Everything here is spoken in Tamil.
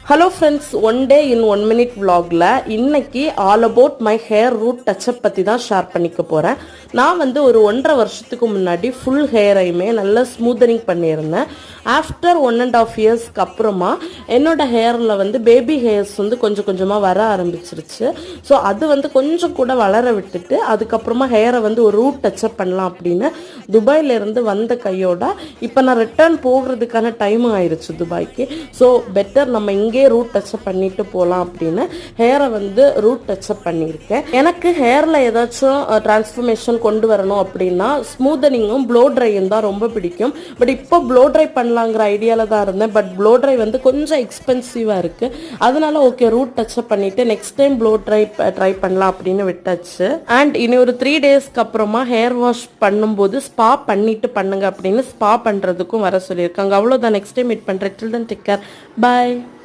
Hello friends, one day in 1 minute vlogல இன்னைக்கு all about my hair root touch up பற்றி தான் ஷேர் பண்ணிக்க போகிறேன். நான் வந்து ஒரு 1.5 வருஷத்துக்கு முன்னாடி ஃபுல் ஹேரையுமே நல்லா ஸ்மூத்தனிங் பண்ணியிருந்தேன். ஆஃப்டர் 1.5 இயர்ஸ்க்கு அப்புறமா என்னோட ஹேரில் வந்து பேபி ஹேர்ஸ் வந்து கொஞ்சம் கொஞ்சமாக வர ஆரம்பிச்சிருச்சு. ஸோ அது வந்து கொஞ்சம் கூட வளர விட்டுட்டு அதுக்கப்புறமா ஹேரை வந்து ஒரு ரூட் டச்சப் பண்ணலாம் அப்படின்னு துபாயிலேருந்து வந்த கையோட இப்போ நான் ரிட்டர்ன் போகிறதுக்கான டைம் ஆயிடுச்சு துபாய்க்கு. ஸோ பெட்டர் நம்ம இங்கே ரூட் டச்சப் பண்ணிட்டு போகலாம் அப்படின்னு ஹேரை வந்து ரூட் டச்சப் பண்ணியிருக்கேன். எனக்கு ஹேரில் ஏதாச்சும் டிரான்ஸ்ஃபர்மேஷன் கொண்டு வரணும் அப்படின்னா ஸ்மூதனிங்கும் ப்ளோ ட்ரையும் தான் ரொம்ப பிடிக்கும். பட் இப்போ ப்ளோ ட்ரை பண்ணலாங்கிற ஐடியாவில் தான் இருந்தேன். பட் ப்ளோ ட்ரை வந்து கொஞ்சம் எக்ஸ்பென்சிவாக இருக்குது. அதனால ஓகே ரூட் டச்சப் பண்ணிவிட்டு நெக்ஸ்ட் டைம் ப்ளோ ட்ரை பண்ணலாம் அப்படின்னு விட்டாச்சு. அண்ட் இனி ஒரு 3 டேஸ்க்கு அப்புறமா ஹேர் வாஷ் பண்ணும்போது ஸ்பா பண்ணிட்டு பண்ணுங்க அப்படின்னு ஸ்பா பண்ணுறதுக்கும் வர சொல்லியிருக்காங்க. அவ்வளோதான், நெக்ஸ்ட் டைம் மீட் பண்ணுறேன். டில் தென் டேக் கேர், பை.